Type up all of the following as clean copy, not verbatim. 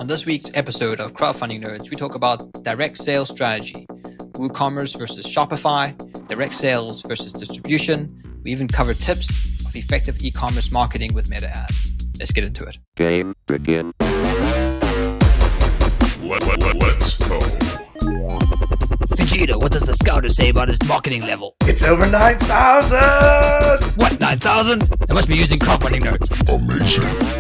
On this week's episode of Crowdfunding Nerds, we talk about direct sales strategy, WooCommerce versus Shopify, direct sales versus distribution. We even cover tips of effective e-commerce marketing with meta ads. Let's get into it. Game begin. Let's go. Vegeta, what does the scouter say about his marketing level? It's over 9,000! What, 9,000? I must be using Crowdfunding Nerds. Amazing.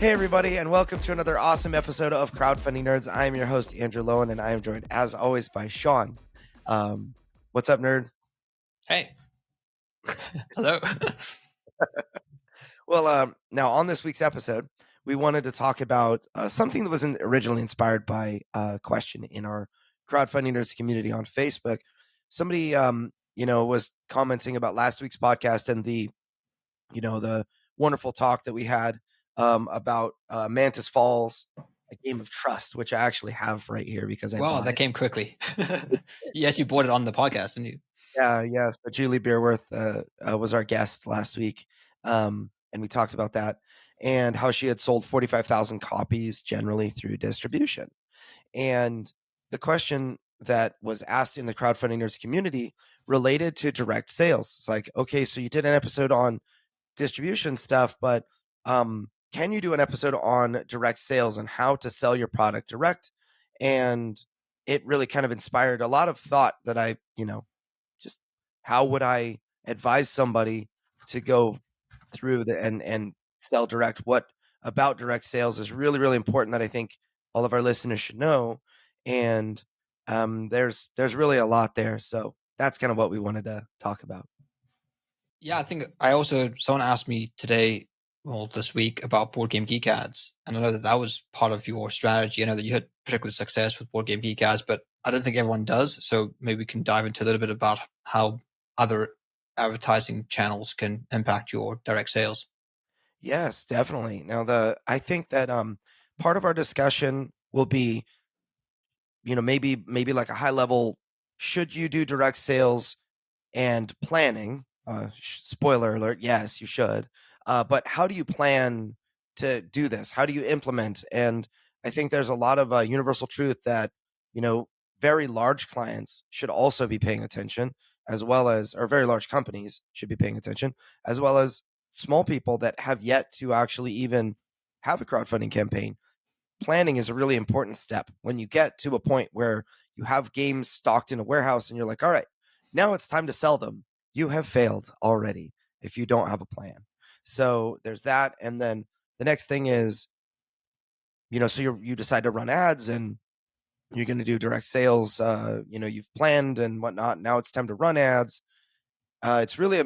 Hey everybody, and welcome to another awesome episode of Crowdfunding Nerds. I am your host, Andrew Lowen, and I am joined, as always, by Sean. What's up, nerd? Hey. Hello. Well, now on this week's episode, we wanted to talk about something that was originally inspired by a question in our Crowdfunding Nerds community on Facebook. Somebody, was commenting about last week's podcast and the wonderful talk that we had about Mantis Falls, a game of trust, which I actually have right here because that came quickly. Yes, you bought it on the podcast, didn't you? Yeah. So Julie Beerworth was our guest last week, and we talked about that and how she had sold 45,000 copies generally through distribution. And the question that was asked in the Crowdfunding Nerds community related to direct sales. It's like, okay, so you did an episode on distribution stuff, but can you do an episode on direct sales and how to sell your product direct? And it really kind of inspired a lot of thought that I, just how would I advise somebody to go through and sell direct? What about direct sales is really, really important that I think all of our listeners should know. And there's really a lot there. So that's kind of what we wanted to talk about. Yeah, I think someone asked me this week about Board Game Geek ads. And I know that was part of your strategy. I know that you had particular success with Board Game Geek ads, but I don't think everyone does. So maybe we can dive into a little bit about how other advertising channels can impact your direct sales. Yes, definitely. Now, I think that part of our discussion will be, maybe like a high level, should you do direct sales and planning? Spoiler alert, yes, you should. But how do you plan to do this? How do you implement? And I think there's a lot of universal truth that, very large clients should also be paying attention, or very large companies should be paying attention, as well as small people that have yet to actually even have a crowdfunding campaign. Planning is a really important step. When you get to a point where you have games stocked in a warehouse and you're like, all right, now it's time to sell them, you have failed already if you don't have a plan. So there's that. And then the next thing is, so you decide to run ads and you're going to do direct sales, you've planned and whatnot. Now it's time to run ads. It's really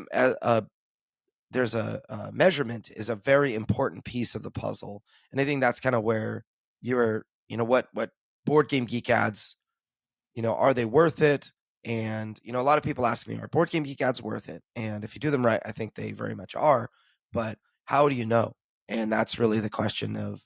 there's a measurement is a very important piece of the puzzle. And I think that's kind of where you're, what Board Game Geek ads, are they worth it? And, a lot of people ask me, are Board Game Geek ads worth it? And if you do them right, I think they very much are. But how do you know? And that's really the question of,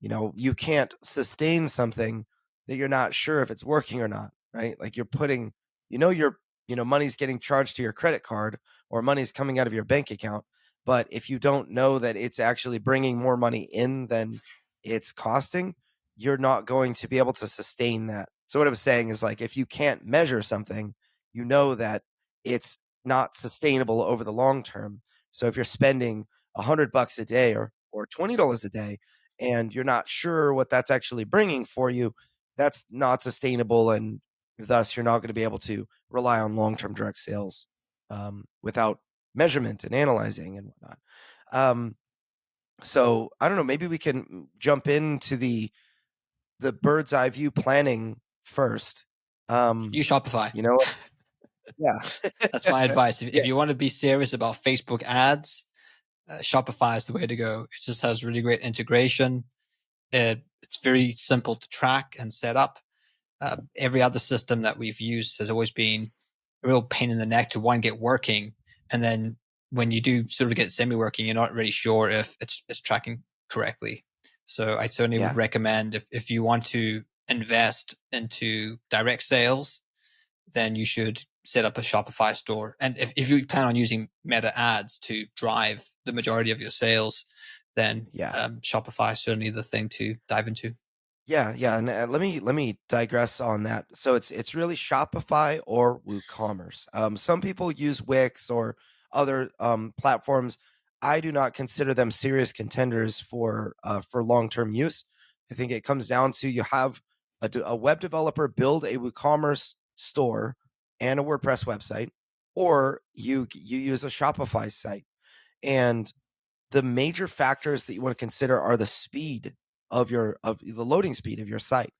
you can't sustain something that you're not sure if it's working or not, right? Like you're putting, money's getting charged to your credit card or money's coming out of your bank account. But if you don't know that it's actually bringing more money in than it's costing, you're not going to be able to sustain that. So what I was saying is, like, if you can't measure something, you know that it's not sustainable over the long term. So if you're spending $100 a day or $20 a day, and you're not sure what that's actually bringing for you, that's not sustainable, and thus you're not going to be able to rely on long-term direct sales without measurement and analyzing and whatnot. So I don't know, maybe we can jump into the bird's eye view planning first. Use Shopify. Yeah. That's my advice. If you want to be serious about Facebook ads, Shopify is the way to go. It just has really great integration. It's very simple to track and set up. Every other system that we've used has always been a real pain in the neck to get working. And then when you do sort of get semi-working, you're not really sure if it's tracking correctly. So I certainly would recommend if you want to invest into direct sales, then you should set up a Shopify store. And if you plan on using meta ads to drive the majority of your sales, then Yeah. Shopify is certainly the thing to dive into. Yeah, yeah, and let me digress on that. So it's really Shopify or WooCommerce. Some people use Wix or other platforms. I do not consider them serious contenders for long term use. I think it comes down to you have a web developer build a WooCommerce store and a WordPress website, or you use a Shopify site. And the major factors that you want to consider are the speed of the loading speed of your site.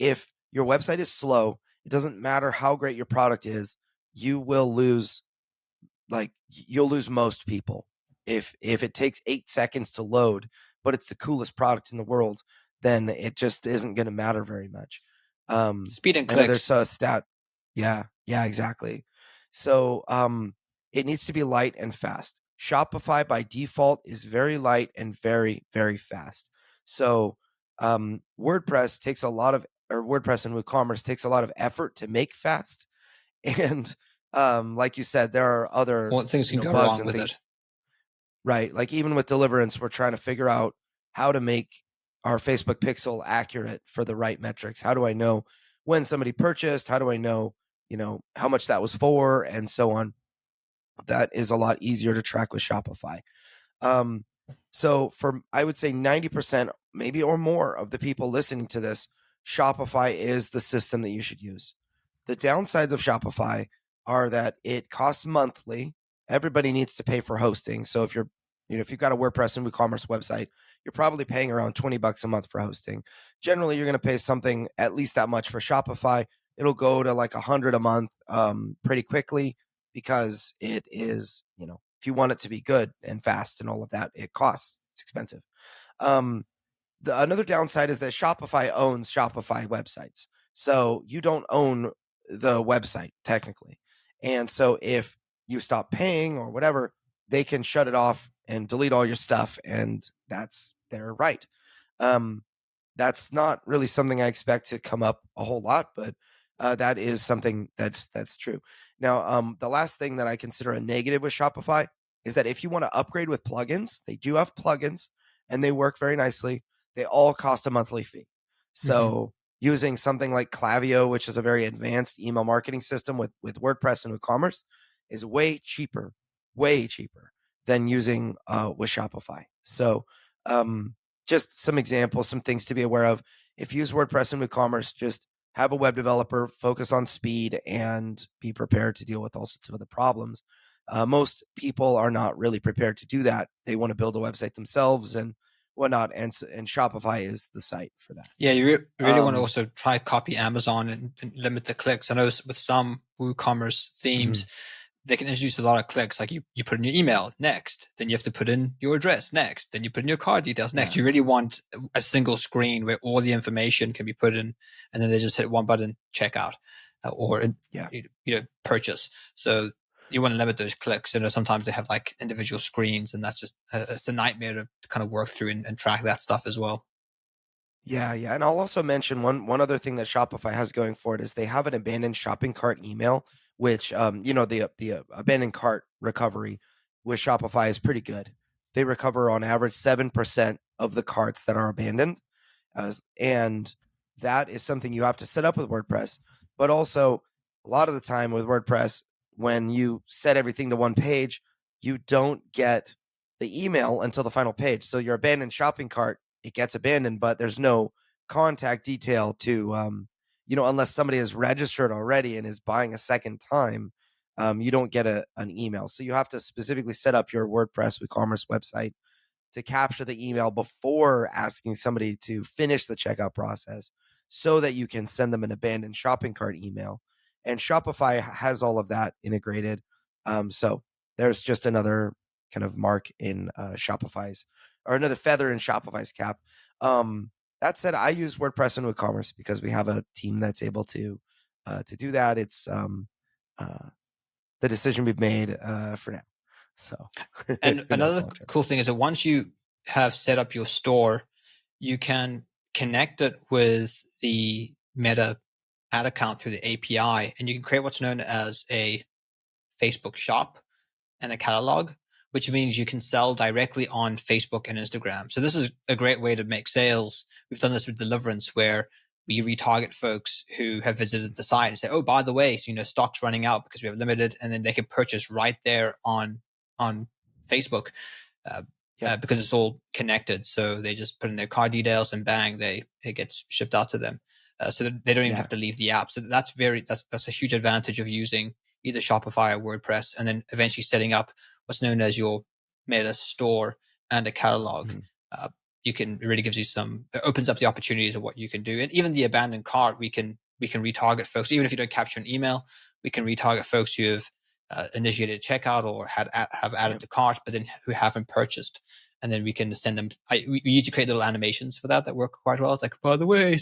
If your website is slow, it doesn't matter how great your product is, you will lose you'll lose most people. If it takes 8 seconds to load, but it's the coolest product in the world, then it just isn't going to matter very much. Speed and I know there's clicks. a stat. Yeah, exactly. So it needs to be light and fast. Shopify by default is very light and very, very fast. So WordPress takes a lot of, or WordPress and WooCommerce takes a lot of effort to make fast. And like you said, there are other Well, things can go bugs wrong and with things, it. right? Like even with Deliverance, we're trying to figure out how to make our Facebook pixel accurate for the right metrics. How do I know when somebody purchased? How do I know, how much that was for, and so on? That is a lot easier to track with Shopify. So for I would say 90%, maybe or more of the people listening to this, Shopify is the system that you should use. The downsides of Shopify are that it costs monthly. Everybody needs to pay for hosting. So if you've got a WordPress and WooCommerce website, you're probably paying around $20 a month for hosting. Generally, you're going to pay something at least that much for Shopify. It'll go to like $100 a month pretty quickly, because it is, if you want it to be good and fast and all of that, it costs. It's expensive. Another downside is that Shopify owns Shopify websites. So you don't own the website technically. And so if you stop paying or whatever, they can shut it off and delete all your stuff. And that's their right. That's not really something I expect to come up a whole lot, but that is something that's true. Now, the last thing that I consider a negative with Shopify is that if you want to upgrade with plugins, they do have plugins and they work very nicely. They all cost a monthly fee. So using something like Klaviyo, which is a very advanced email marketing system with WordPress and WooCommerce, is way cheaper than using with Shopify. So just some examples, some things to be aware of. If you use WordPress and WooCommerce, just have a web developer, focus on speed, and be prepared to deal with all sorts of other problems. Most people are not really prepared to do that. They want to build a website themselves and whatnot, and Shopify is the site for that. Yeah, you really want to also try copy Amazon and limit the clicks. I know with some WooCommerce themes, they can introduce a lot of clicks. Like you put in your email next, then you have to put in your address next, then you put in your card details next. You really want a single screen where all the information can be put in, and then they just hit one button, checkout, or purchase. So you want to limit those clicks. Sometimes they have like individual screens, and that's just it's a nightmare to kind of work through and track that stuff as well. Yeah, and I'll also mention one other thing that Shopify has going for it is they have an abandoned shopping cart email, which the abandoned cart recovery with Shopify is pretty good. They recover on average 7% of the carts that are abandoned, and that is something you have to set up with WordPress. But also, a lot of the time with WordPress, when you set everything to one page, you don't get the email until the final page. So your abandoned shopping cart, it gets abandoned, but there's no contact detail to, unless somebody is registered already and is buying a second time, you don't get an email. So you have to specifically set up your WordPress WooCommerce website to capture the email before asking somebody to finish the checkout process so that you can send them an abandoned shopping cart email. And Shopify has all of that integrated. So there's just another kind of mark in Shopify's, or another feather in Shopify's cap. That said, I use WordPress and WooCommerce because we have a team that's able to do that. It's the decision we've made for now. So, and another cool thing is that once you have set up your store, you can connect it with the Meta ad account through the API, and you can create what's known as a Facebook shop and a catalog, which means you can sell directly on Facebook and Instagram. So this is a great way to make sales. We've done this with Deliverance, where we retarget folks who have visited the site and say, oh, by the way, so, stock's running out because we have limited, and then they can purchase right there on Facebook. Because it's all connected. So they just put in their card details and bang, it gets shipped out to them. So that they don't even have to leave the app. So that's a huge advantage of using either Shopify or WordPress, and then eventually setting up what's known as your meta store and a catalog. It really gives you it opens up the opportunities of what you can do. And even the abandoned cart, we can retarget folks. Even if you don't capture an email, we can retarget folks who have initiated checkout or have added to cart, but then who haven't purchased. And then we can send them. We usually create little animations for that work quite well. It's like, by the way,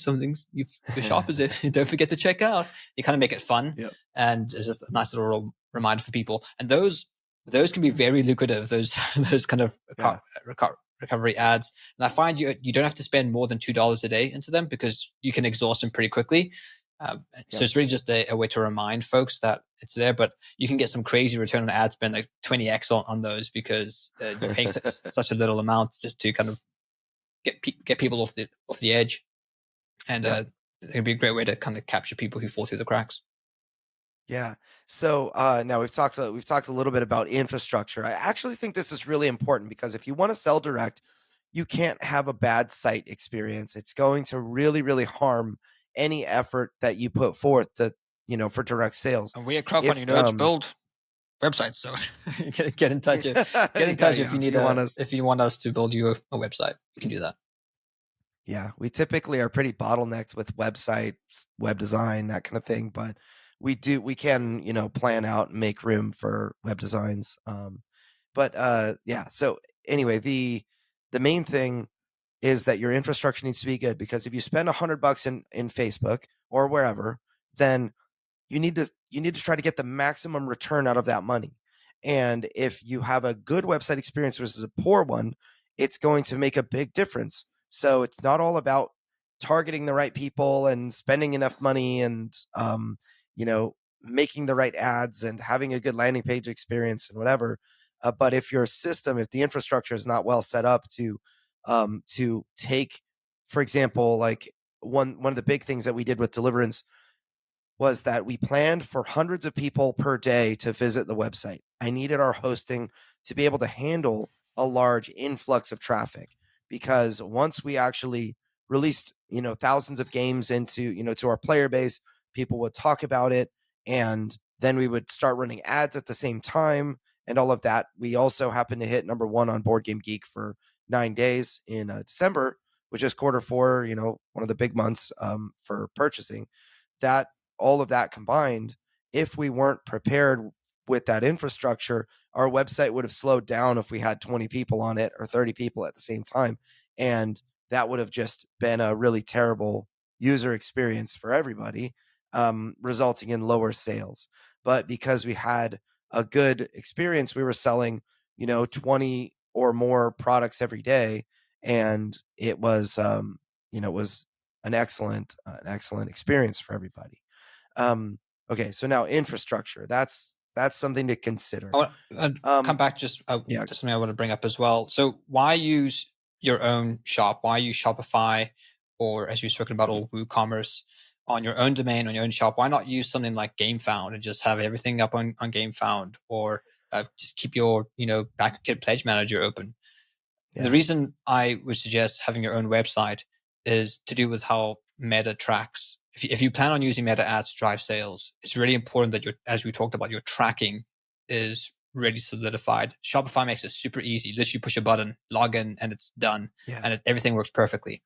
your shop is in. Don't forget to check out. You kind of make it fun, and it's just a nice little reminder for people. And those can be very lucrative. Those kind of recovery ads. And I find you don't have to spend more than $2 a day into them, because you can exhaust them pretty quickly. So it's really just a way to remind folks that it's there, but you can get some crazy return on ad spend, like 20x on those, because you're paying such a little amount just to kind of get people off the edge. And it'd be a great way to kind of capture people who fall through the cracks. Yeah. So now we've talked a little bit about infrastructure. I actually think this is really important, because if you want to sell direct, you can't have a bad site experience. It's going to really, really harm any effort that you put forth to, for direct sales. And we at Crowdfunding Nerds build websites, so get in touch. If you want us to build you a website, you can do that. Yeah, we typically are pretty bottlenecked with websites, web design, that kind of thing, but we can plan out and make room for web designs. So anyway, the main thing is that your infrastructure needs to be good, because if you spend $100 in Facebook or wherever, then you need to try to get the maximum return out of that money. And if you have a good website experience versus a poor one, it's going to make a big difference. So it's not all about targeting the right people and spending enough money and making the right ads and having a good landing page experience and whatever. But if the infrastructure is not well set up to take, for example, like one of the big things that we did with Deliverance was that we planned for hundreds of people per day to visit the website. I needed our hosting to be able to handle a large influx of traffic, because once we actually released, thousands of games into, to our player base, people would talk about it, and then we would start running ads at the same time and all of that. We also happened to hit number 1 on Board Game Geek for 9 days in December, which is Q4, one of the big months for purchasing. That all of that combined, if we weren't prepared with that infrastructure, our website would have slowed down if we had 20 people on it or 30 people at the same time. And that would have just been a really terrible user experience for everybody, resulting in lower sales. But because we had a good experience, we were selling, 20 or more products every day. And it was, it was an excellent experience for everybody. Okay, so now infrastructure. That's something to consider. Come back just something I want to bring up as well. So why use your own shop? Why use Shopify, or as you've spoken about, all WooCommerce on your own domain, on your own shop? Why not use something like GameFound and just have everything up on GameFound, or just keep your back-end pledge manager open? The reason I would suggest having your own website is to do with how Meta tracks. If you plan on using Meta ads to drive sales, it's really important that as we talked about, your tracking is really solidified. Shopify makes it super easy. You literally push a button, log in, and it's done. And everything works perfectly.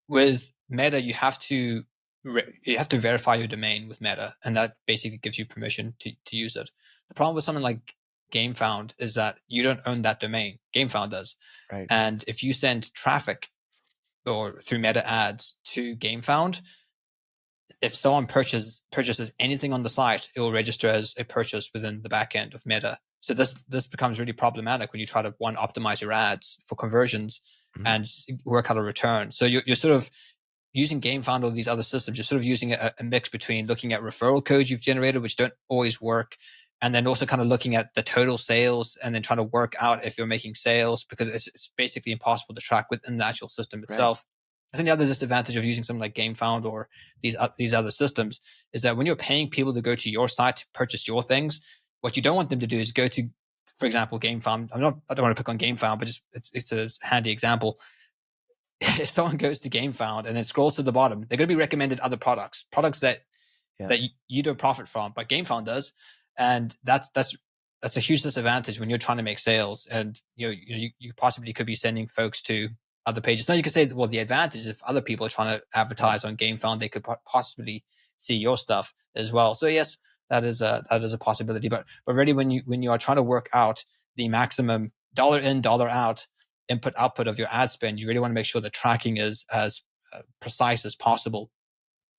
With Meta, you have to verify your domain with Meta, and that basically gives you permission to use it. The problem with something like GameFound is that you don't own that domain. GameFound does. Right. And if you send traffic or through Meta ads to GameFound, if someone purchases anything on the site, it will register as a purchase within the back end of Meta. So this becomes really problematic when you try to optimize your ads for conversions and work out a return. So you're sort of using GameFound or these other systems. You're sort of using a mix between looking at referral codes you've generated, which don't always work, and then also kind of looking at the total sales and then trying to work out if you're making sales, because it's basically impossible to track within the actual system itself. I think the other disadvantage of using something like GameFound or these other systems is that when you're paying people to go to your site to purchase your things, what you don't want them to do is go to, for example, GameFound. I don't want to pick on GameFound, but it's a handy example. If someone goes to GameFound and then scrolls to the bottom, they're going to be recommended other products that you don't profit from, but GameFound does, and that's a huge disadvantage when you're trying to make sales. And you possibly could be sending folks to other pages. Now you could say, well, the advantage is if other people are trying to advertise on GameFound, they could possibly see your stuff as well. So yes, that is a possibility. But really, when you are trying to work out the maximum dollar in, dollar out, input output of your ad spend, you really want to make sure the tracking is as precise as possible.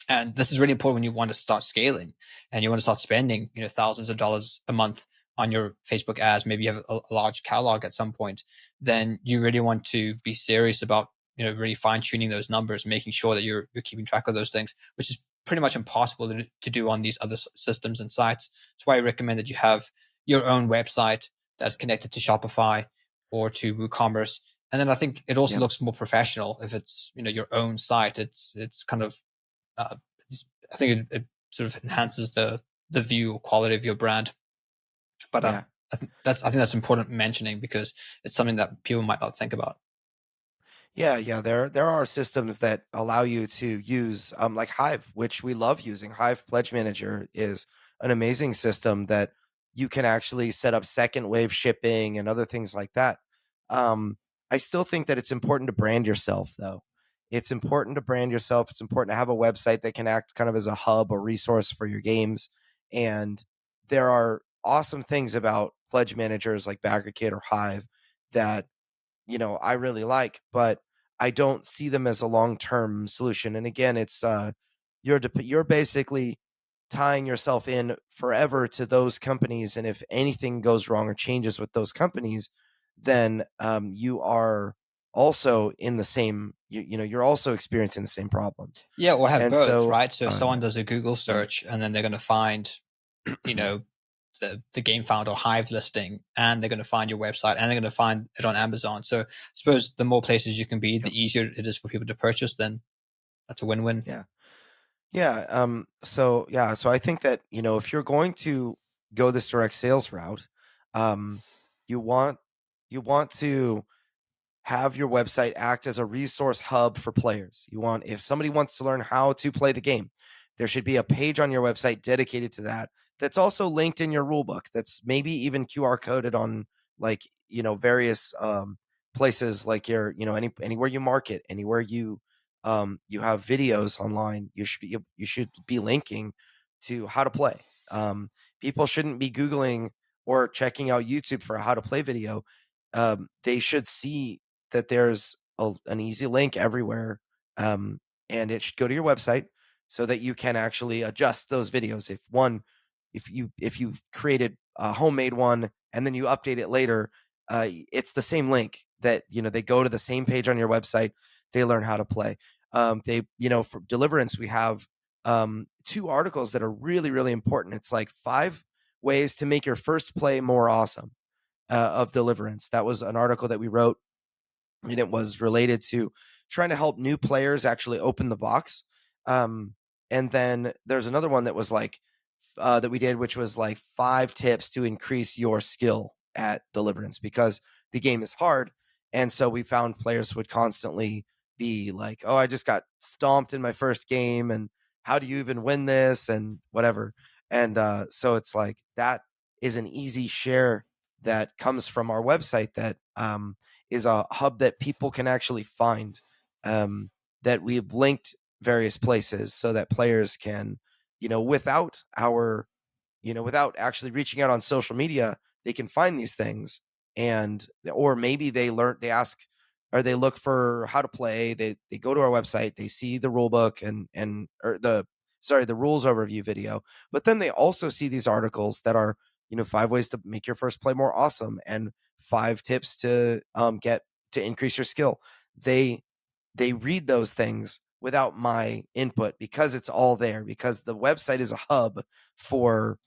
And this is really important when you want to start scaling and you want to start spending, thousands of dollars a month on your Facebook ads. Maybe you have a large catalog at some point. Then you really want to be serious about, really fine tuning those numbers, making sure that you're keeping track of those things, which is pretty much impossible to do on these other systems and sites. That's why I recommend that you have your own website that's connected to Shopify or to WooCommerce. And then I think it also looks more professional if it's, your own site. It's kind of, I think it sort of enhances the view or quality of your brand. But I think that's important mentioning, because it's something that people might not think about. Yeah. There are systems that allow you to use like Hive, which we love using. Hive Pledge Manager is an amazing system that you can actually set up second wave shipping and other things like that. I still think that it's important to brand yourself, though. It's important to brand yourself. It's important to have a website that can act kind of as a hub or resource for your games. And there are awesome things about pledge managers like BaggerKit or Hive that I really like, but I don't see them as a long-term solution. And again, it's you're basically tying yourself in forever to those companies, and if anything goes wrong or changes with those companies, then you are also in the same you're also experiencing the same problems. Yeah, or have And both, so right? So if someone does a Google search and then they're going to find, the GameFound or Hive listing, and they're going to find your website, and they're going to find it on Amazon. So I suppose the more places you can be, the easier it is for people to purchase. Then that's a win-win. So I think that if you're going to go this direct sales route, you want to have your website act as a resource hub for players. If somebody wants to learn how to play the game, there should be a page on your website dedicated to that. That's also linked in your rulebook. That's maybe even QR coded on various places, like your anywhere you market, anywhere you have videos online. You should be linking to how to play. People shouldn't be Googling or checking out YouTube for a how to play video. They should see that there's an easy link everywhere, and it should go to your website so that you can actually adjust those videos. If you created a homemade one and then you update it later, it's the same link that they go to the same page on your website. They learn how to play. For Deliverance, we have 2 articles that are really, really important. It's like 5 ways to make your first play more awesome of Deliverance. That was an article that we wrote, and it was related to trying to help new players actually open the box. And then there's another one that was like that we did, which was like 5 tips to increase your skill at Deliverance, because the game is hard. And so we found players would constantly be like, oh, I just got stomped in my first game, and how do you even win this, and whatever. And so it's like, that is an easy share that comes from our website that is a hub that people can actually find, that we've linked various places so that players can, without actually reaching out on social media, they can find these things. And or maybe they ask, or they look for how to play, they go to our website, they see the rule book and the rules overview video, but then they also see these articles that are 5 ways to make your first play more awesome, and 5 tips to get to increase your skill. They read those things without my input, because it's all there, because the website is a hub for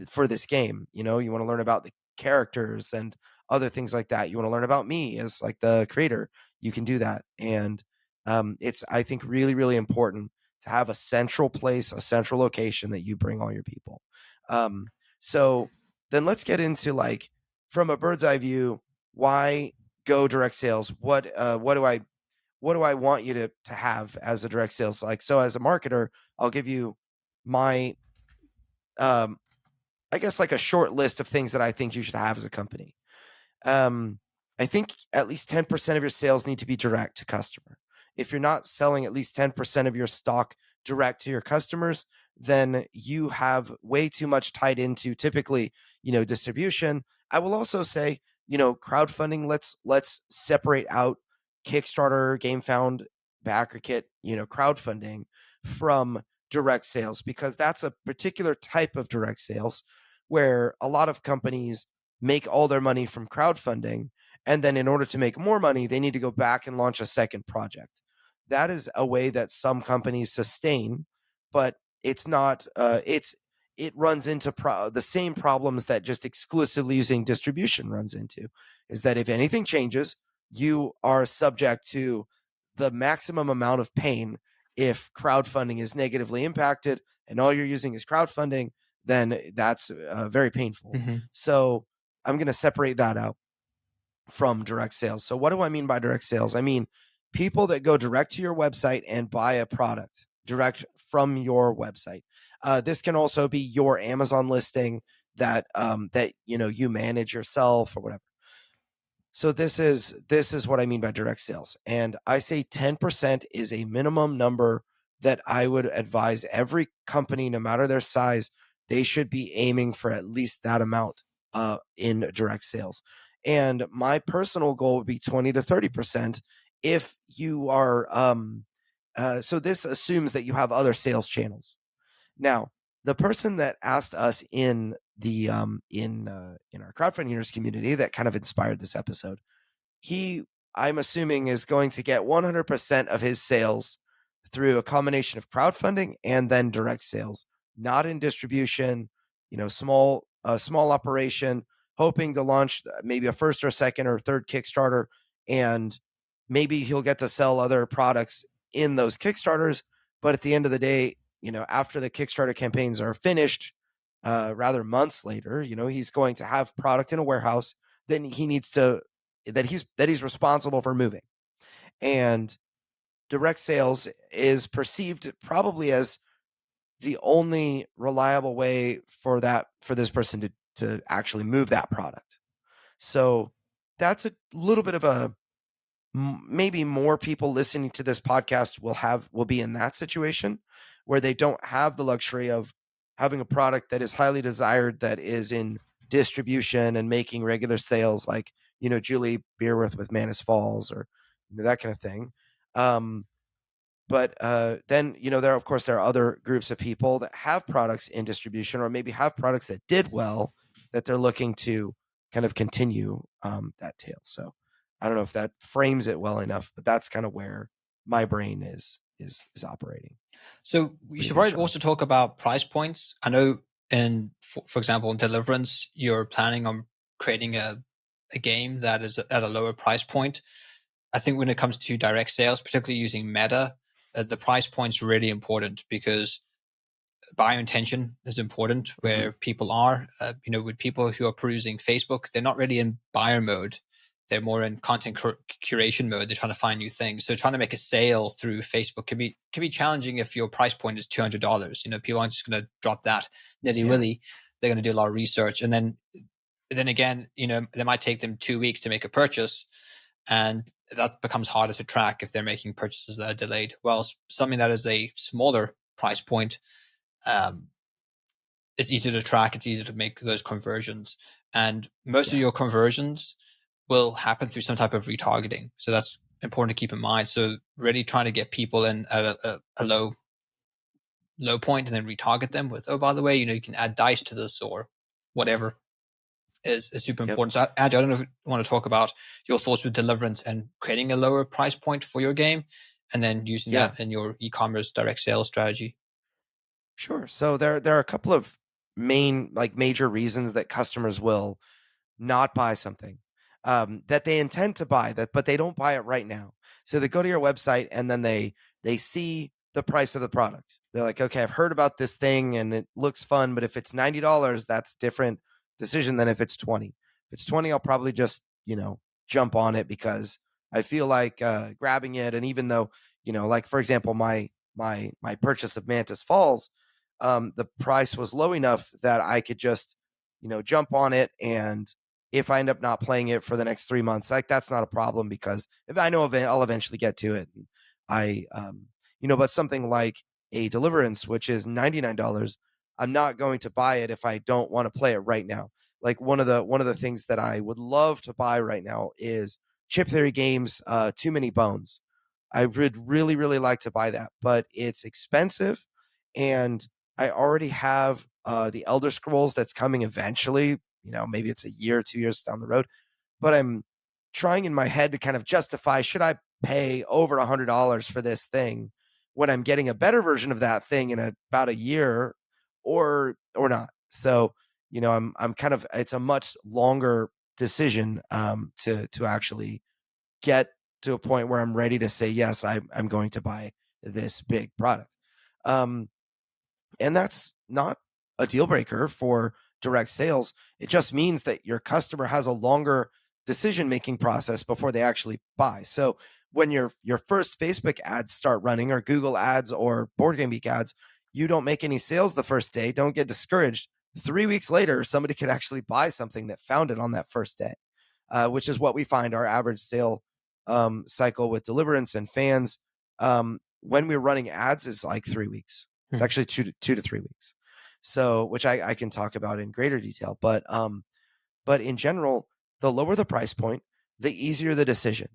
for this game. You want to learn about the characters and other things like that. You want to learn about me as like the creator. You can do that, and it's, I think, really, really important to have a central place, a central location that you bring all your people. So then let's get into, like, from a bird's eye view, why go direct sales? What do I want you to have as a direct sales? Like, so as a marketer, I'll give you my I guess, like, a short list of things that I think you should have as a company. I think at least 10% of your sales need to be direct to customer. If you're not selling at least 10% of your stock direct to your customers, then you have way too much tied into, typically, distribution. I will also say, crowdfunding, let's separate out Kickstarter, GameFound, BackerKit, crowdfunding from direct sales, because that's a particular type of direct sales where a lot of companies make all their money from crowdfunding, and then in order to make more money, they need to go back and launch a second project. That is a way that some companies sustain, but it's not. It runs into the same problems that just exclusively using distribution runs into. Is that if anything changes, you are subject to the maximum amount of pain. If crowdfunding is negatively impacted and all you're using is crowdfunding, then that's very painful. Mm-hmm. So I'm going to separate that out from direct sales. So what do I mean by direct sales? I mean people that go direct to your website and buy a product direct from your website. This can also be your Amazon listing that you manage yourself or whatever. So this is what I mean by direct sales. And I say 10% is a minimum number that I would advise every company, no matter their size, they should be aiming for at least that amount in direct sales. And my personal goal would be 20 to 30% if you are so this assumes that you have other sales channels. Now, the person that asked us in the in our Crowdfunding Nerds community that kind of inspired this episode, I'm assuming, is going to get 100% of his sales through a combination of crowdfunding and then direct sales, not in distribution. Small operation, hoping to launch maybe a first or second or third Kickstarter, and maybe he'll get to sell other products in those Kickstarters. But at the end of the day, after the Kickstarter campaigns are finished, rather months later, he's going to have product in a warehouse that he's responsible for moving. And direct sales is perceived probably as the only reliable way for this person to actually move that product. So that's a little bit of maybe more people listening to this podcast will be in that situation where they don't have the luxury of having a product that is highly desired, that is in distribution and making regular sales, like Julie Beerworth with Manus Falls, or that kind of thing. But then there are other groups of people that have products in distribution, or maybe have products that did well, that they're looking to kind of continue that tail. So I don't know if that frames it well enough, but that's kind of where my brain is operating. So we should probably also talk about price points. I know for example, in Deliverance, you're planning on creating a game that is at a lower price point. I think when it comes to direct sales, particularly using Meta, the price point's really important, because buyer intention is important where people are. With people who are perusing Facebook, they're not really in buyer mode. They're more in content curation mode. They're trying to find new things. So trying to make a sale through Facebook can be challenging if your price point is $200. People aren't just going to drop that nitty-willy. They're going to do a lot of research. And then again, they might take them 2 weeks to make a purchase. And that becomes harder to track if they're making purchases that are delayed. Well, something that is a smaller price point, it's easier to track. It's easier to make those conversions. And most of your conversions will happen through some type of retargeting. So that's important to keep in mind. So really trying to get people in at a low point, and then retarget them with, oh, by the way, you can add dice to this or whatever is super important. So Andrew, I don't know if you want to talk about your thoughts with Deliverance and creating a lower price point for your game, and then using that in your e-commerce direct sales strategy. Sure. So there are a couple of major reasons that customers will not buy something that they intend to buy, but they don't buy it right now. So they go to your website and then they see the price of the product. They're like, okay, I've heard about this thing and it looks fun, but if it's $90, that's a different decision than if it's 20. If it's 20, I'll probably just, jump on it because I feel like grabbing it. And even though, like for example, my purchase of Mantis Falls, the price was low enough that I could just, jump on it. And if I end up not playing it for the next 3 months, like that's not a problem because if I know I'll eventually get to it. I, but something like a Deliverance, which is $99, I'm not going to buy it if I don't want to play it right now. Like one of the things that I would love to buy right now is Chip Theory Games, Too Many Bones. I would really, really like to buy that, but it's expensive, and I already have the Elder Scrolls that's coming eventually. Maybe it's a year, 2 years down the road, but I'm trying in my head to kind of justify, should I pay over $100 for this thing when I'm getting a better version of that thing in about a year or not? So, I'm kind of, it's a much longer decision to actually get to a point where I'm ready to say, yes, I'm going to buy this big product. And that's not a deal breaker for direct sales. It just means that your customer has a longer decision-making process before they actually buy. So when your first Facebook ads start running, or Google ads, or Board Game Geek ads, you don't make any sales the first day, don't get discouraged. 3 weeks later, somebody could actually buy something that found it on that first day, which is what we find our average sale cycle with Deliverance and fans when we're running ads is like 3 weeks. It's actually 2 to 3 weeks. So, which I can talk about in greater detail, but in general, the lower the price point, the easier the decision,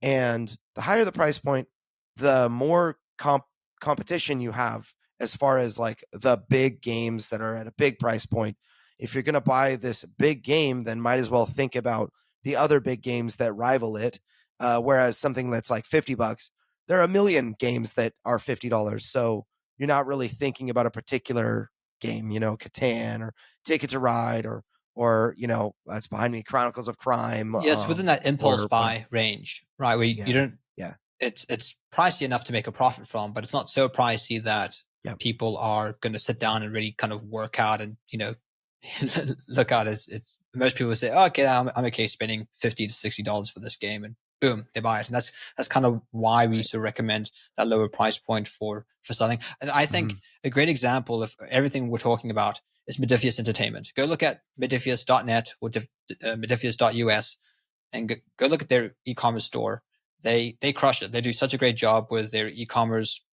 and the higher the price point, the more competition you have as far as like the big games that are at a big price point. If you're going to buy this big game, then might as well think about the other big games that rival it. Whereas something that's like $50, there are a million games that are $50. So you're not really thinking about a particular game, Catan or Ticket to Ride or that's behind me, Chronicles of Crime. Yeah, it's within that impulse or buy range, right? Where you don't. Yeah. It's pricey enough to make a profit from, but it's not so pricey that people are going to sit down and really kind of work out and look at it. It's most people say, oh, okay, I'm okay spending $50 to $60 for this game, and boom, they buy it. And that's kind of why we used to recommend that lower price point for selling. And I think a great example of everything we're talking about is Modifius Entertainment. Go look at modifius.net or modifius.us and go look at their e-commerce store. They crush it. They do such a great job with their e-commerce,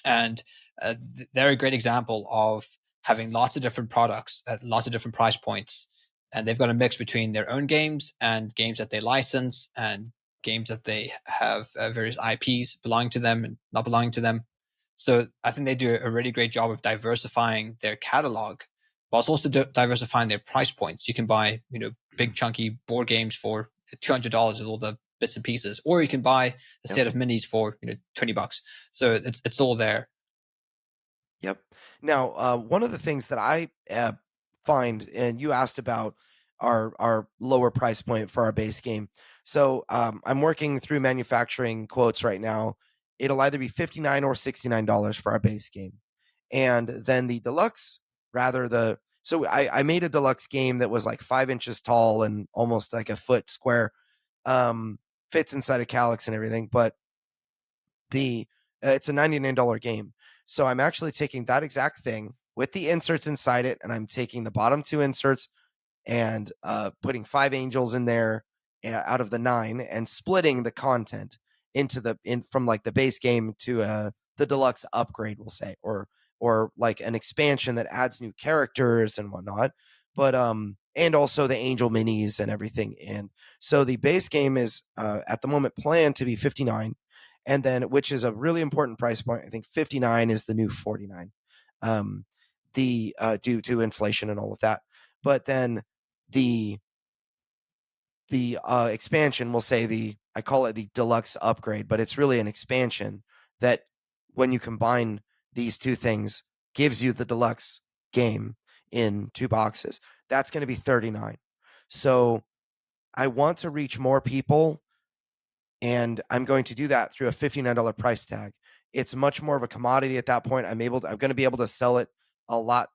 and they're a great example of having lots of different products at lots of different price points. And they've got a mix between their own games and games that they license and games that they have various IPs belonging to them and not belonging to them. So I think they do a really great job of diversifying their catalog, whilst also diversifying their price points. You can buy, big chunky board games for $200 with all the bits and pieces, or you can buy a set of minis for $20. So it's all there. Yep. Now, one of the things that I find, and you asked about our lower price point for our base game. So I'm working through manufacturing quotes right now. It'll either be $59 or $69 for our base game, and then the deluxe, so I made a deluxe game that was like 5 inches tall and almost like a foot square, fits inside a calyx and everything, but it's a $99 game. So I'm actually taking that exact thing with the inserts inside it, and I'm taking the bottom 2 inserts and putting 5 angels in there out of the 9, and splitting the content from like the base game to the deluxe upgrade, we'll say, or like an expansion that adds new characters and whatnot. But and also the angel minis and everything. And so the base game is at the moment planned to be $59. And then, which is a really important price point. I think $59 is the new $49, due to inflation and all of that. But then the expansion, we'll say I call it the deluxe upgrade, but it's really an expansion that, when you combine these two things, gives you the deluxe game in 2 boxes. That's going to be $39. So I want to reach more people, and I'm going to do that through a $59 price tag. It's much more of a commodity at that point. I'm going to be able to sell it a lot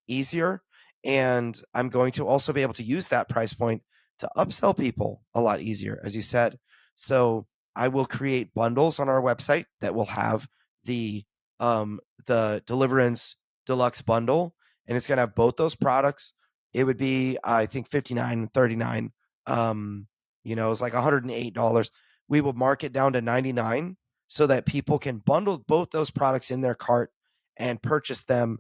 easier, and I'm going to also be able to use that price point to upsell people a lot easier, as you said. So I will create bundles on our website that will have the Deliverance Deluxe bundle, and it's going to have both those products. It would be, I think, $59 and $39. It's like $108. We will mark it down to $99 so that people can bundle both those products in their cart and purchase them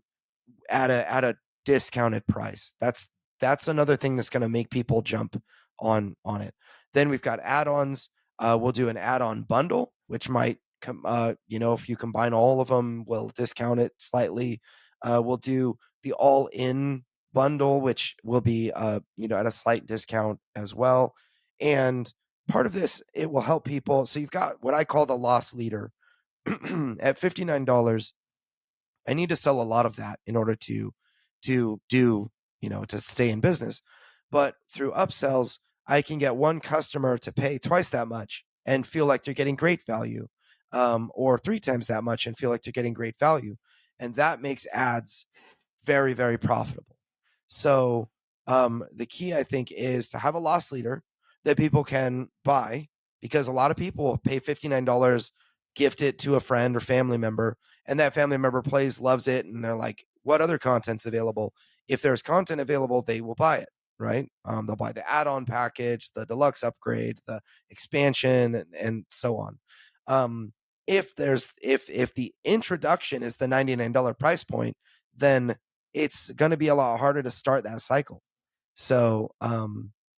at a discounted price. That's another thing that's going to make people jump on it. Then we've got add-ons. We'll do an add-on bundle, which might if you combine all of them, we'll discount it slightly. We'll do the all-in bundle, which will be at a slight discount as well. And part of this, it will help people. So you've got what I call the loss leader. At $59, I need to sell a lot of that in order to do, to stay in business. But through upsells, I can get one customer to pay twice that much and feel like they're getting great value, or 3 times that much and feel like they're getting great value. And that makes ads very, very profitable. So the key, I think, is to have a loss leader that people can buy, because a lot of people will pay $59, gift it to a friend or family member, and that family member plays, loves it, and they're like, what other content's available? If there's content available, they will buy it, right? They'll buy the add-on package, the deluxe upgrade, the expansion, and so on. If the introduction is the $99 price point, then it's going to be a lot harder to start that cycle. So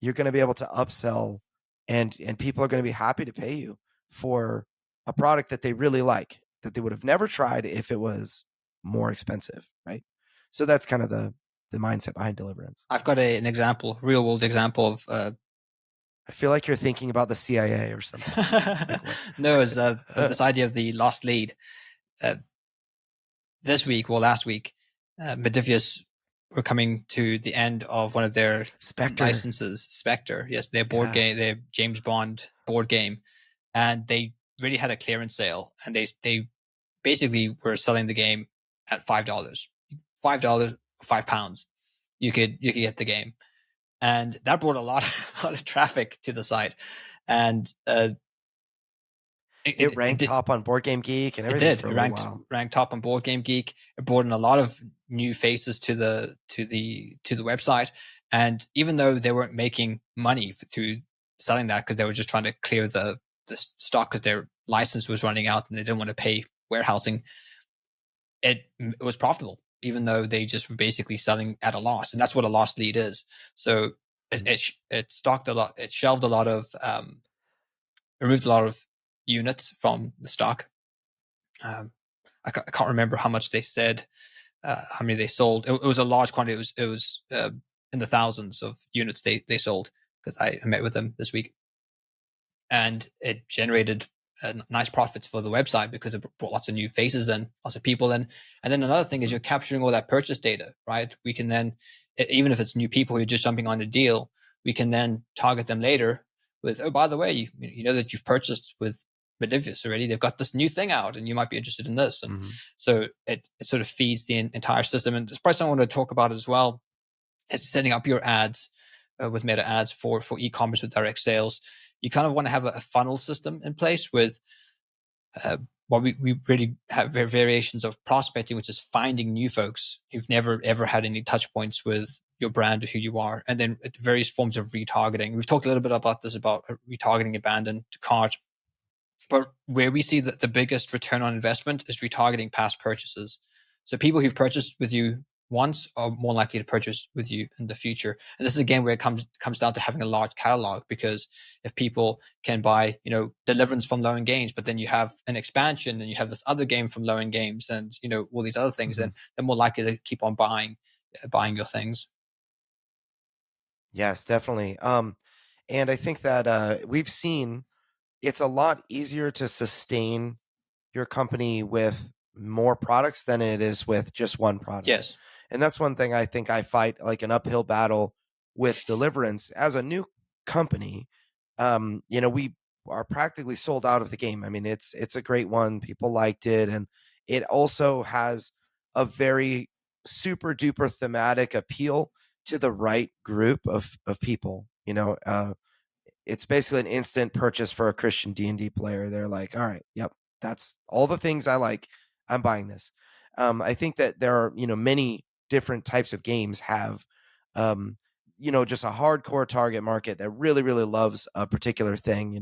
you're going to be able to upsell, and people are going to be happy to pay you for a product that they really like, that they would have never tried if it was more expensive, right? So that's kind of the mindset behind Deliverance. I've got an example, real world example of. I feel like you're thinking about the CIA or something. No, it's this idea of the lost lead. Last week, Modifius were coming to the end of one of their licenses, Spectre. Yes, their board game, their James Bond board game, and they really had a clearance sale, and they basically were selling the game at $5, £5, you could get the game, and that brought a lot of traffic to the site, and it ranked top on Board Game Geek and everything. It did. It ranked top on Board Game Geek. It brought in a lot of new faces to the website, and even though they weren't making money through selling that, because they were just trying to clear the stock because their license was running out and they didn't want to pay warehousing, it was profitable, even though they just were basically selling at a loss, and that's what a lost lead is. So it stocked a lot. It shelved a lot of, removed a lot of units from the stock. I can't remember how much they said, how many they sold. It was a large quantity. It was in the thousands of units they sold, because I met with them this week, and it generated nice profits for the website because it brought lots of new faces in, lots of people in. And then another thing is you're capturing all that purchase data, right? We can then, even if it's new people who are just jumping on a deal, we can then target them later with, oh, by the way, you know that you've purchased with Modifius already. They've got this new thing out and you might be interested in this. And so it sort of feeds the entire system. And it's probably something I want to talk about as well, is setting up your ads with meta ads for e-commerce with direct sales. You kind of want to have a funnel system in place with we really have variations of prospecting, which is finding new folks who've never ever had any touch points with your brand or who you are, and then various forms of retargeting. We've talked a little bit about this, about retargeting abandoned cart, but where we see the biggest return on investment is retargeting past purchases. So people who've purchased with you once are more likely to purchase with you in the future. And this is again where it comes down to having a large catalog, because if people can buy, Deliverance from Low End Games, but then you have an expansion and you have this other game from Low End Games and, all these other things, then they're more likely to keep on buying your things. Yes, definitely. And I think that we've seen it's a lot easier to sustain your company with more products than it is with just one product. Yes. And that's one thing I think I fight like an uphill battle with Deliverance as a new company. We are practically sold out of the game. I mean, it's a great one. People liked it, and it also has a very super duper thematic appeal to the right group of people. It's basically an instant purchase for a Christian D&D player. They're like, all right, yep, that's all the things I like. I'm buying this. I think that there are, many different types of games have, just a hardcore target market that really, really loves a particular thing,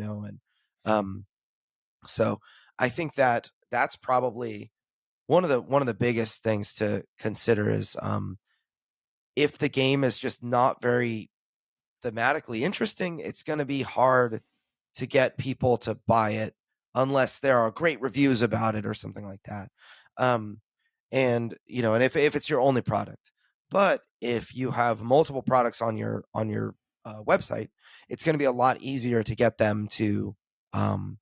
and so I think that that's probably one of the biggest things to consider is if the game is just not very thematically interesting, it's going to be hard to get people to buy it unless there are great reviews about it or something like that. Um, and if it's your only product, but if you have multiple products on your website, it's going to be a lot easier to get them to um,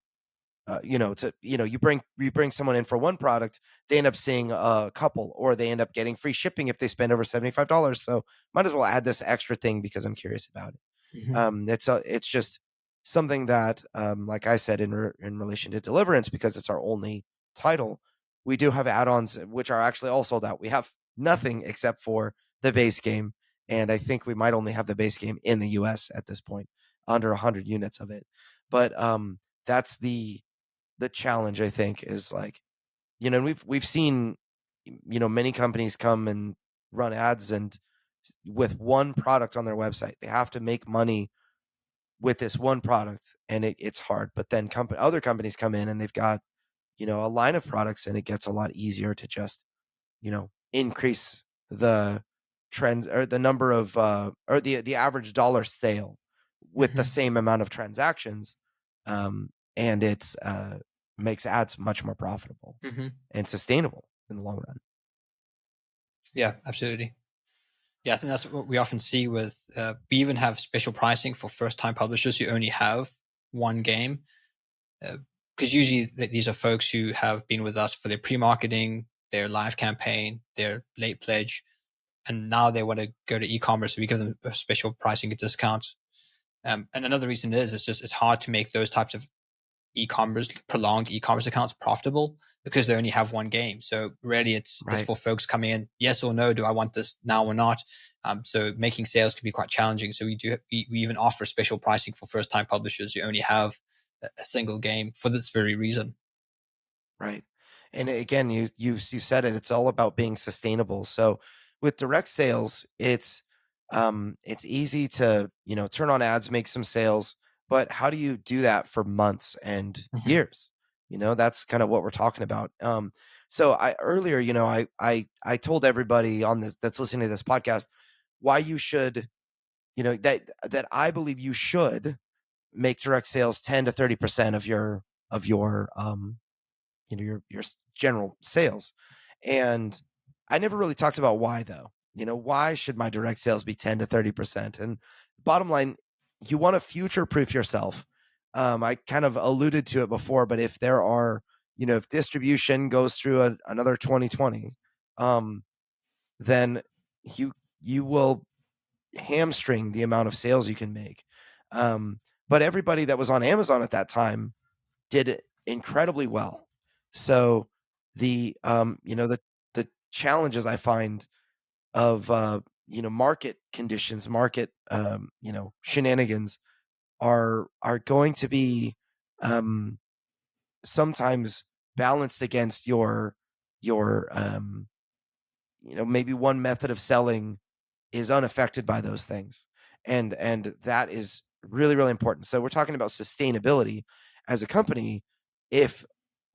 you bring someone in for one product, they end up seeing a couple, or they end up getting free shipping if they spend over $75. So might as well add this extra thing because I'm curious about it. It's just something that, like I said, in relation to Deliverance, because it's our only title, we do have add-ons which are actually all sold out. We have nothing except for the base game, and I think we might only have the base game in the US at this point, under 100 units of it. But that's the challenge, I think, is like, and we've seen, many companies come and run ads and with one product on their website. They have to make money with this one product, and it's hard. But then other companies come in and they've got, a line of products, and it gets a lot easier to just, increase the trends, or the number of or the average dollar sale with the same amount of transactions. And it's makes ads much more profitable and sustainable in the long run. Yeah, absolutely. Yeah, I think that's what we often see with, we even have special pricing for first-time publishers who only have one game. Because usually these are folks who have been with us for their pre-marketing, their live campaign, their late pledge, and now they want to go to e-commerce. So we give them a special pricing discount. And another reason is it's hard to make those types of prolonged e-commerce accounts profitable because they only have one game. So really it's for folks coming in, yes or no, do I want this now or not? So making sales can be quite challenging. So we even offer special pricing for first-time publishers who only have a single game for this very reason. Right. And again, you said it, it's all about being sustainable. So with direct sales, it's easy to, turn on ads, make some sales, but how do you do that for months and years? That's kind of what we're talking about. So earlier, I told everybody on this that's listening to this podcast why you should, that I believe you should make direct sales 10 to 30% of your your general sales. And I never really talked about why, though. Why should my direct sales be 10 to 30%? And bottom line, you want to future proof yourself. I kind of alluded to it before, but if there are, if distribution goes through another 2020, then you will hamstring the amount of sales you can make. But everybody that was on Amazon at that time did incredibly well. So the challenges I find of market conditions, market shenanigans are going to be sometimes balanced against your maybe one method of selling is unaffected by those things. And that is really, really important. So we're talking about sustainability as a company. If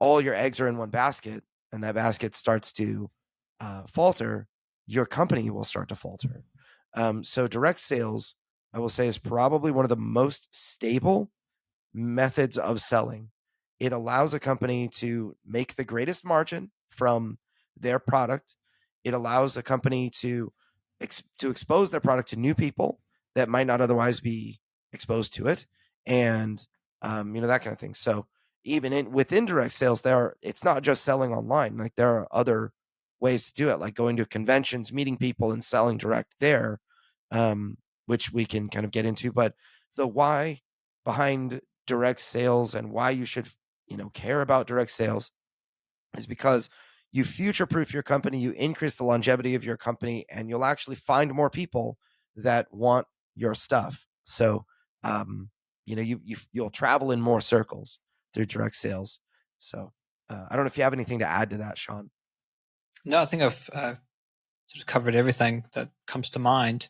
all your eggs are in one basket and that basket starts to falter, your company will start to falter. So direct sales, I will say, is probably one of the most stable methods of selling. It allows a company to make the greatest margin from their product. It allows a company to expose their product to new people that might not otherwise be exposed to it, and that kind of thing. So even within direct sales, it's not just selling online. Like there are other ways to do it, like going to conventions, meeting people, and selling direct there, which we can kind of get into. But the why behind direct sales and why you should, care about direct sales is because you future proof your company, you increase the longevity of your company, and you'll actually find more people that want your stuff. So, you'll travel in more circles through direct sales. So, I don't know if you have anything to add to that, Sean. No, I think I've sort of covered everything that comes to mind.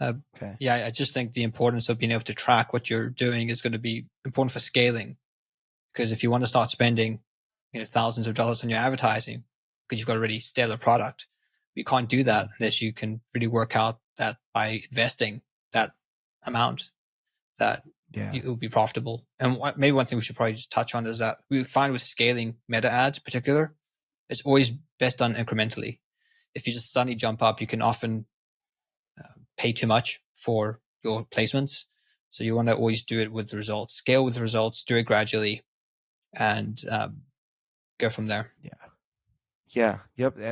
Okay. Yeah, I just think the importance of being able to track what you're doing is going to be important for scaling. Because if you want to start spending, thousands of dollars on your advertising, because you've got a really stellar product, you can't do that unless you can really work out that by investing that amount, that it will be profitable. And maybe one thing we should probably just touch on is that we find with scaling meta ads in particular, it's always best done incrementally. If you just suddenly jump up, you can often pay too much for your placements. So you want to always do it with the results, scale with the results, do it gradually, and go from there. Yep.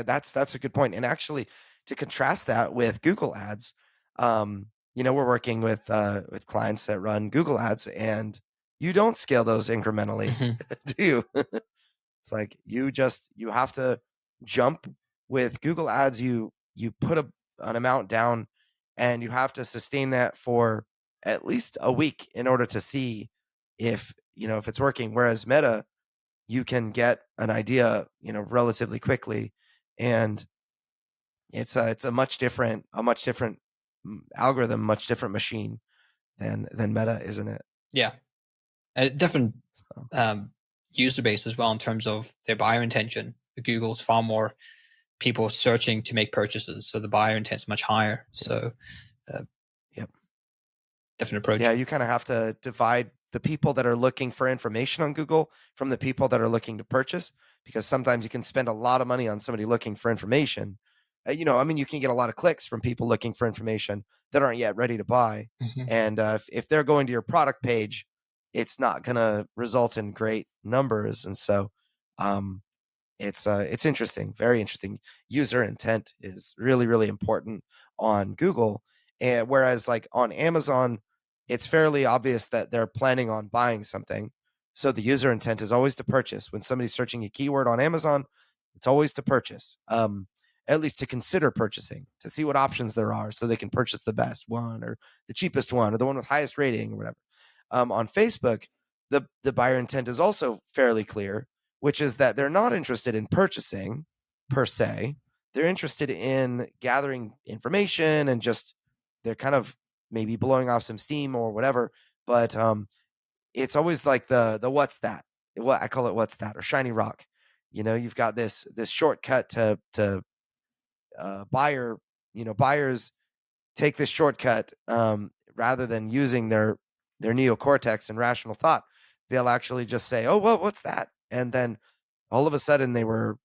That's a good point. And actually, to contrast that with Google Ads, we're working with clients that run Google Ads, and you don't scale those incrementally, do you? It's like you have to jump with Google Ads. You put an amount down, and you have to sustain that for at least a week in order to see if it's working. Whereas Meta, you can get an idea, relatively quickly, and it's a much different algorithm, much different machine than Meta, isn't it? Yeah, a different user base as well in terms of their buyer intention. Google's far more people searching to make purchases, so the buyer intent is much higher. So, different approach. Yeah, you kind of have to divide the people that are looking for information on Google from the people that are looking to purchase, because sometimes you can spend a lot of money on somebody looking for information. You can get a lot of clicks from people looking for information that aren't yet ready to buy. And if they're going to your product page, it's not going to result in great numbers. And so it's interesting, very interesting. User intent is really, really important on Google. And whereas like on Amazon, it's fairly obvious that they're planning on buying something. So the user intent is always to purchase. When somebody's searching a keyword on Amazon, it's always to purchase, at least to consider purchasing, to see what options there are so they can purchase the best one or the cheapest one or the one with highest rating or whatever. On Facebook, the buyer intent is also fairly clear, which is that they're not interested in purchasing per se. They're interested in gathering information and just they're kind of maybe blowing off some steam or whatever. But it's always like the what's that? What I call it what's that or shiny rock. You've got this shortcut to buyer. Buyers take this shortcut rather than using their neocortex and rational thought. They'll actually just say, "Oh, well, what's that?" And then all of a sudden they were,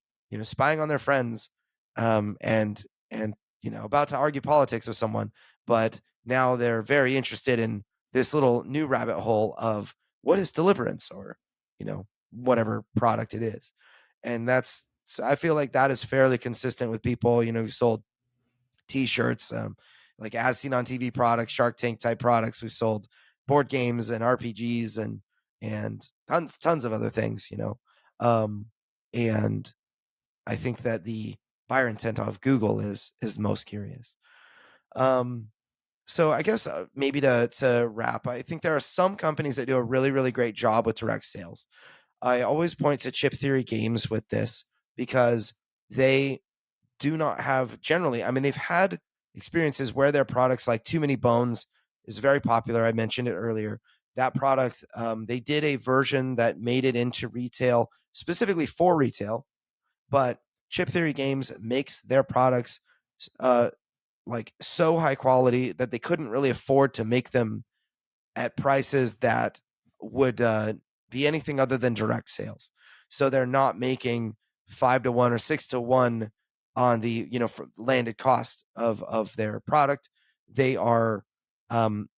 spying on their friends, and about to argue politics with someone, but now they're very interested in this little new rabbit hole of what is deliverance or, whatever product it is. And so I feel like that is fairly consistent with people, who sold t-shirts, like as seen on TV products, Shark Tank type products. We've sold board games and RPGs and tons of other things, and I think that the buyer intent of Google is most curious. So I guess maybe to wrap, I think there are some companies that do a really, really great job with direct sales. I always point to Chip Theory Games with this because they do not have generally, they've had experiences where their products like Too Many Bones is very popular. I mentioned it earlier. That product, they did a version that made it into retail, specifically for retail, but Chip Theory Games makes their products like so high quality that they couldn't really afford to make them at prices that would be anything other than direct sales. So they're not making 5-to-1 or 6-to-1 on the for landed cost of their product. They are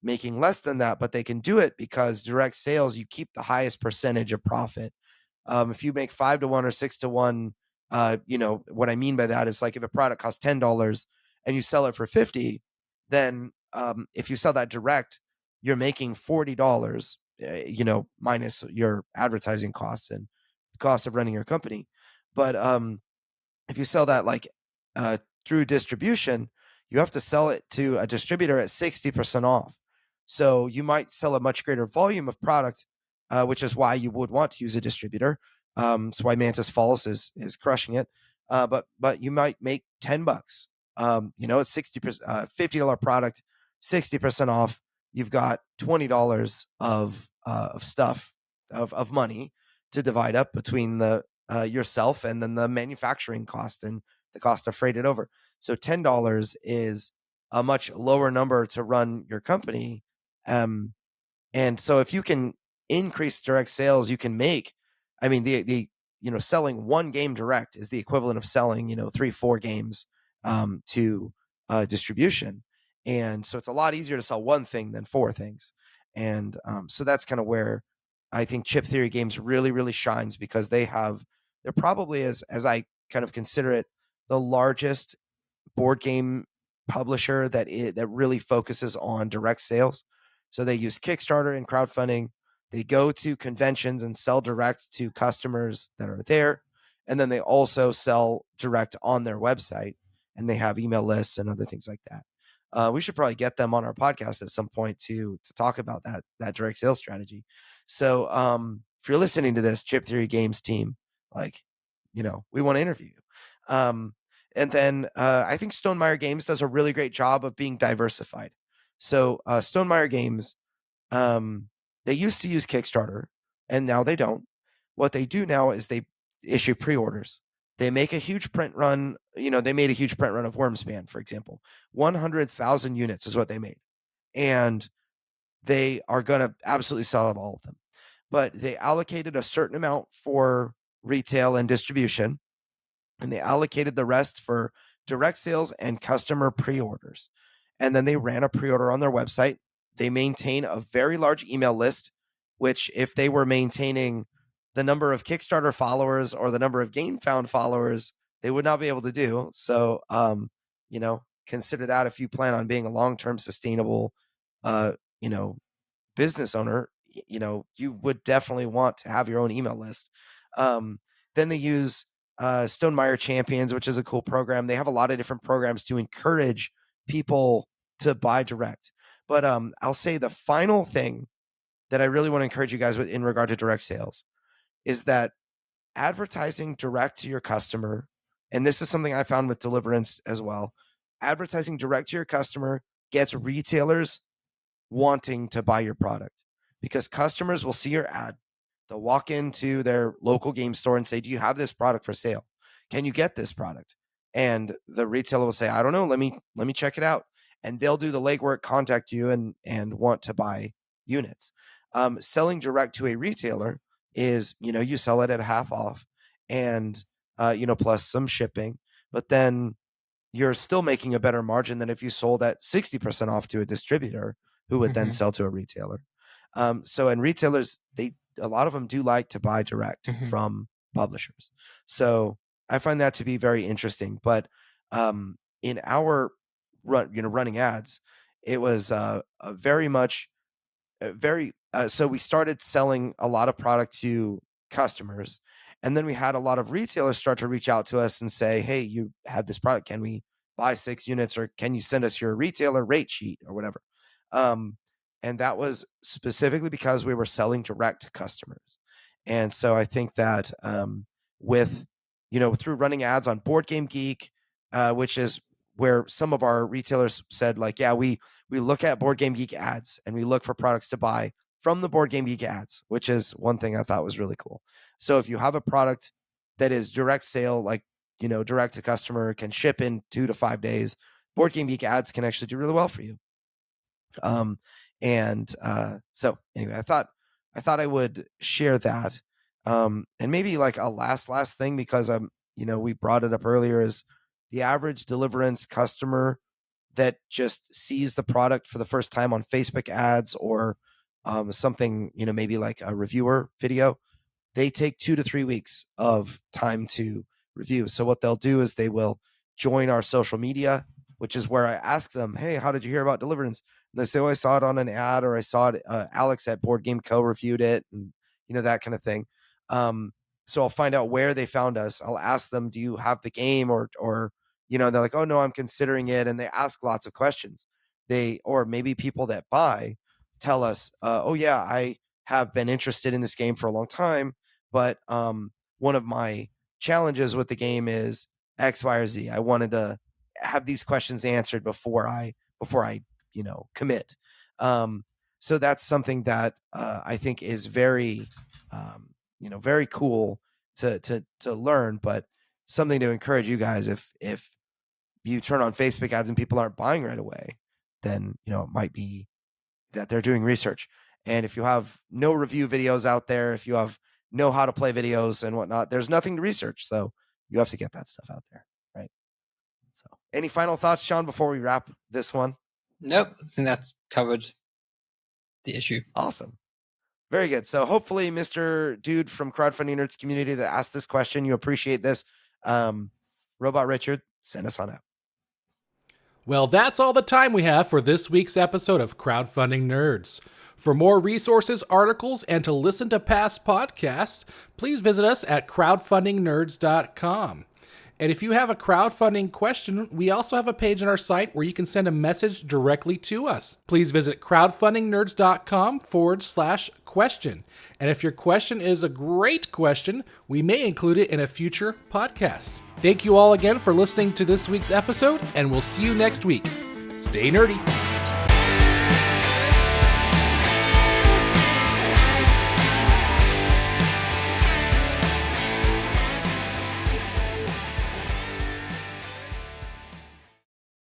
making less than that, but they can do it because direct sales, you keep the highest percentage of profit. If you make 5-to-1 or 6-to-1 What I mean by that is like if a product costs $10 and you sell it for 50, then if you sell that direct, you're making $40, minus your advertising costs and the cost of running your company. But if you sell that like through distribution, you have to sell it to a distributor at 60% off. So you might sell a much greater volume of product, which is why you would want to use a distributor. That's why Mantis Falls is crushing it. But you might make $10. It's 60%, $50 product, 60% off. You've got $20 of stuff of money to divide up between the yourself and then the manufacturing cost and the cost to freight it over. So $10 is a much lower number to run your company. And so if you can increase direct sales, you can make, the selling one game direct is the equivalent of selling, 3-4 games to distribution. And so it's a lot easier to sell one thing than 4 things. And so that's kind of where I think Chip Theory Games really, really shines, because they're probably, as I kind of consider it, the largest board game publisher that really focuses on direct sales. So they use Kickstarter and crowdfunding. They go to conventions and sell direct to customers that are there. And then they also sell direct on their website, and they have email lists and other things like that. We should probably get them on our podcast at some point to talk about that direct sales strategy. So if you're listening to this, Chip Theory Games team, we want to interview you. And then I think Stonemaier Games does a really great job of being diversified. So Stonemaier Games, they used to use Kickstarter, and now they don't. What they do now is they issue pre-orders. They make a huge print run. They made a huge print run of Wormspan, for example. 100,000 units is what they made. And they are going to absolutely sell all of them. But they allocated a certain amount for retail and distribution, and they allocated the rest for direct sales and customer pre-orders. And then they ran a pre-order on their website. They maintain a very large email list, which if they were maintaining the number of Kickstarter followers or the number of GameFound followers, they would not be able to do. So, consider that if you plan on being a long-term sustainable, business owner, you would definitely want to have your own email list. Then they use Stonemaier Champions, which is a cool program. They have a lot of different programs to encourage people to buy direct. But I'll say the final thing that I really want to encourage you guys with in regard to direct sales is that advertising direct to your customer, and this is something I found with Deliverance as well, advertising direct to your customer gets retailers wanting to buy your product, because customers will see your ad. They'll walk into their local game store and say, do you have this product for sale? Can you get this product? And the retailer will say, I don't know. Let me check it out. And they'll do the legwork, contact you and want to buy units. Selling direct to a retailer is, you sell it at half off and, plus some shipping, but then you're still making a better margin than if you sold at 60% off to a distributor who would then sell to a retailer. And retailers, a lot of them do like to buy direct from publishers. So I find that to be very interesting. But in our running ads, it was so we started selling a lot of product to customers, and then we had a lot of retailers start to reach out to us and say, hey, you have this product, can we buy 6 units, or can you send us your retailer rate sheet or whatever? And that was specifically because we were selling direct to customers. And so I think that with, through running ads on Board Game Geek, which is where some of our retailers said, like, yeah, we look at Board Game Geek ads and we look for products to buy from the Board Game Geek ads, which is one thing I thought was really cool. So if you have a product that is direct sale, like, direct to customer, can ship in 2 to 5 days, Board Game Geek ads can actually do really well for you. So anyway, I thought I would share that. And maybe like a last thing, because we brought it up earlier, is the average Deliverance customer that just sees the product for the first time on Facebook ads or something, maybe like a reviewer video, they take 2 to 3 weeks of time to review. So what they'll do is they will join our social media, which is where I ask them, hey, how did you hear about Deliverance? And they say, oh, I saw it on an ad, or I saw it, Alex at Board Game Co. reviewed it, and that kind of thing. So I'll find out where they found us. I'll ask them, do you have the game? Or they're like, oh no, I'm considering it. And they ask lots of questions. Or maybe people that buy tell us, oh yeah, I have been interested in this game for a long time, but one of my challenges with the game is X, Y, or Z. I wanted to have these questions answered before I commit. So that's something that I think is very very cool to learn, but something to encourage you guys. If you turn on Facebook ads and people aren't buying right away, then it might be that they're doing research. And if you have no review videos out there, if you have no how to play videos and whatnot, there's nothing to research. So you have to get that stuff out there, right? So any final thoughts, Sean, before we wrap this one? Nope, I think that's covered the issue. Awesome. Very good. So hopefully, Mr. Dude from Crowdfunding Nerds community that asked this question, you appreciate this. Robot Richard, send us on out. Well, that's all the time we have for this week's episode of Crowdfunding Nerds. For more resources, articles, and to listen to past podcasts, please visit us at crowdfundingnerds.com. And if you have a crowdfunding question, we also have a page on our site where you can send a message directly to us. Please visit crowdfundingnerds.com/question. And if your question is a great question, we may include it in a future podcast. Thank you all again for listening to this week's episode, and we'll see you next week. Stay nerdy.